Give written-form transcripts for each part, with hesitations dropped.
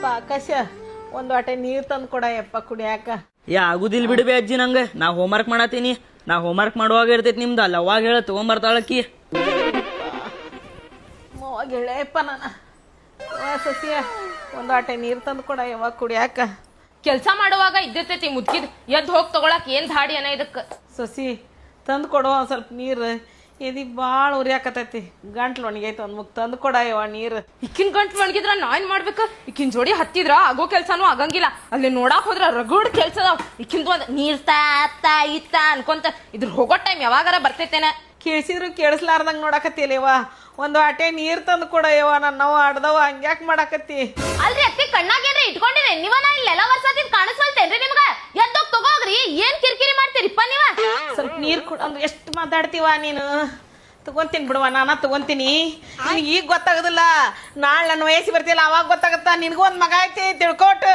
ಆಕಾಶ ಒಂದು ವಾಟೆ ನೀರು ತಂದು ಕೊಡ ಯಪ್ಪ ಕುಡಿಯಾಕ. ಆಗುದಿಲ್ ಬಿಡ್ಬೇ ಅಜ್ಜಿ ನಂಗೆ. ನಾ ಹೋಮ್ವರ್ಕ್ ಮಾಡತ್ತೀನಿ. ನಾ ಹೋಮ್ವರ್ಕ್ ಮಾಡುವಾಗ ಇರ್ತೈತಿ ನಿಮ್ದು. ಅಲ್ಲ ಅವಾಗ ಹೇಳ ತಗೊಂಬರ್ತಾಳಕ್ಕಿ. ಅವಾಗ ಹೇಳಪ್ಪ ನಾನು ಸಸಿಯ ಒಂದು ವಾಟೆ ನೀರು ತಂದು ಕೊಡ ಯಾವಾಗ ಕುಡಿಯಾಕ. ಕೆಲ್ಸ ಮಾಡುವಾಗ ಇದ್ದಿರ್ತೈತಿ ಮುದ್ಕಿದ್ ಎದ್ದು ಹೋಗಿ ತಗೊಳಕ್ ಏನ್ ಧಾಡಿ ಅನ್ನ ಇದಕ್ಕ. ಸಸಿ ತಂದು ಕೊಡು ಒಂದು ಸ್ವಲ್ಪ ನೀರು. ಇದು ಭಾಳ ಉರಿಯಾಕತೈತಿ, ಗಂಟ್ಲು ಒಣಗೈತೆ. ಒಂದು ಮುಗ್ ತಂದು ಕೊಡ ಯವ್ವ ನೀರು. ಇಕ್ಕಿನ ಗಂಟ್ಲು ಒಣಗಿದ್ರ ನಾ ಏನ್ ಮಾಡ್ಬೇಕು? ಇಕ್ಕಿನ ಜೋಡಿ ಹತ್ತಿದ್ರ ಆಗೋ ಕೆಲ್ಸಾನು ಆಗಂಗಿಲ್ಲ. ಅಲ್ಲಿ ನೋಡಾಕ್ ಹೋದ್ರ ರಗಡ್ ಕೆಲ್ಸ ಅದಾವ. ಇಕ್ಕಿಂದು ಒಂದ್ ನೀರ್ ತಾ ಇತ್ತ ಅನ್ಕೊಂತ ಇದ್ರ ಹೋಗೋ ಟೈಮ್ ಯಾವಾಗಾರ ಬರ್ತೈತೇನ. ಕೇಳಿಸಿದ್ರು ಕೇಳಿಸ್ಲಾರ್ದಂಗೆ ನೋಡಕತ್ತಿಲ್ಲವ. ಒಂದು ವಾಟೆ ನೀರು ತಂದು ಕೊಡ ಯವ್ವ. ನನ್ನವ ಆಡ್ದವ ಹಂಗ್ಯಾಕೆ ಮಾಡಾಕತ್ತಿ? ಅಲ್ರಿ ಅತ್ತಿ ಕಣ್ಣಾಗೇನ್ರಿ ಇಟ್ಕೊಂಡಿರಿ ನೀವ? ನಾ ಇಲ್ಲೆಲ್ಲ ವರ್ಷದಿಂದ ಕಾಣಿಸ್ಕೊಳ್ತೇನ್ರಿ ನಿಮ್ಗ? ಎದ್ದೋಗ್ ತಗೋಗ್ರಿ. ಏನ್ ಕಿರಿಕಿರಿ ಮಾಡ್ತೀರಿಪ್ಪ ನೀವ? ಸ್ವಲ್ಪ ನೀರು ಕೊಡ ಅಂದ್ರೆ ಎಷ್ಟು ಮಾತಾಡ್ತೀವ ನೀನು. ತಗೊಂತೀನಿ ಬಿಡುವ, ನಾನ ತಗೊಂತೀನಿ. ನಿನಗೆ ಈಗ ಗೊತ್ತಾಗೋದಿಲ್ಲ, ನಾಳೆ ನನ್ನ ವಯಸ್ಸು ಬರ್ತಿಲ್ಲ ಅವಾಗ ಗೊತ್ತಾಗತ್ತ. ನಿನಗೂ ಒಂದು ಮಗ ಐತಿ ತಿಳ್ಕೊಟ್ಟು.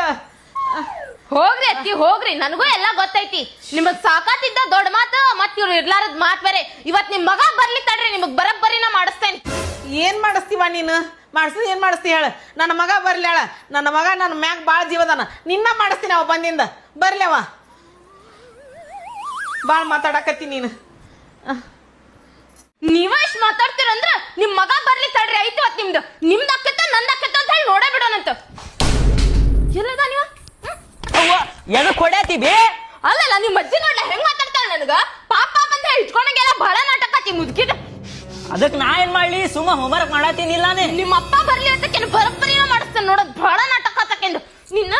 ಹೋಗ್ರಿ ಅತ್ತಿ ಹೋಗ್ರಿ, ನನಗೂ ಎಲ್ಲಾ ಗೊತ್ತೈತಿ. ನಿಮಗ್ ಸಾಕಾತಿದ್ದ ದೊಡ್ಡ ಮಾತು, ಮತ್ ಇವ್ರು ಇರ್ಲಾರದ್ ಮಾತ್ ಬೇರೆ. ಇವತ್ ನಿಮ್ ಮಗ ಬರ್ಲಿ ತಡ್ರಿ, ನಿಮಗ್ ಬರಬ್ಬರಿನ ಮಾಡಿಸ್ತೇನೆ. ಏನು ಮಾಡಿಸ್ತೀವ ನೀನು? ಮಾಡಿಸಿದ್ ಏನು ಮಾಡಿಸ್ತಿ ಹೇಳ? ನನ್ನ ಮಗ ಬರ್ಲಿ ಹೇಳ. ನನ್ನ ಮಗ ನನ್ನ ಮ್ಯಾಗ ಭಾಳ ಜೀವದಾನ. ನಿನ್ನ ಮಾಡಿಸ್ತೀನಿ ಅವ ಬಂದಿಂದ. ಬರ್ಲಿ ಅವ. ಭಾಳ ಮಾತಾಡಕತ್ತಿ ನೀನು. ನೀವ ಇಷ್ಟ ಮಾತಾಡ್ತೀರಂದ್ರ ನಿಮ್ ಮಗ ಬರ್ಲಿ ತಡ್ರಿ. ಐತಿ ಇವತ್ ನಿಮ್ದು. ನಿಮ್ದು ಅಕ್ಕತ್ತ ನಂದ್ ಅಕ್ಕತ್ತ ಅಂತ ಹೇಳಿ ನೋಡೇ ಬಿಡೋಣಂತ. ಎಲ್ಲದ ನೀವ? ಏನು ಕೊಡ್ಯಾತಿ ಬೇ? ಅಲ್ಲಲ್ಲ ನಿಮ್ ಅಜ್ಜಿ ನೋಡ್ಲ ಹೆಂಗ್ ಮಾತಾಡ್ತಾಳ ನನಗ. ಪಾಪ ಅಂತ ಹೇಳಿ ಇಟ್ಕೊಂಡಂಗೆಲ್ಲ ಬಹಳ ನಾಟಕತಿ ಮುದ್ಕಿದ. ಅದಕ್ಕೆ ನಾ ಏನ್ ಮಾಡ್ಲಿ? ಸುಮ್ಮ ಹೋಮ್ವರ್ಕ್ ಮಾಡತ್ತೀನಿಲ್ಲಾನೆ. ನಿಮ್ಮ ಅಪ್ಪ ಬರ್ಲಿ ಅಂತ ಕೆಲ ಬರಬ್ಬರಿನ ಮಾಡಿಸ್ತೇನೆ ನೋಡೋದ್ ಬಹಳ ನಾಟಕ ಆತಕೆಂದು ನಿನ್ನ.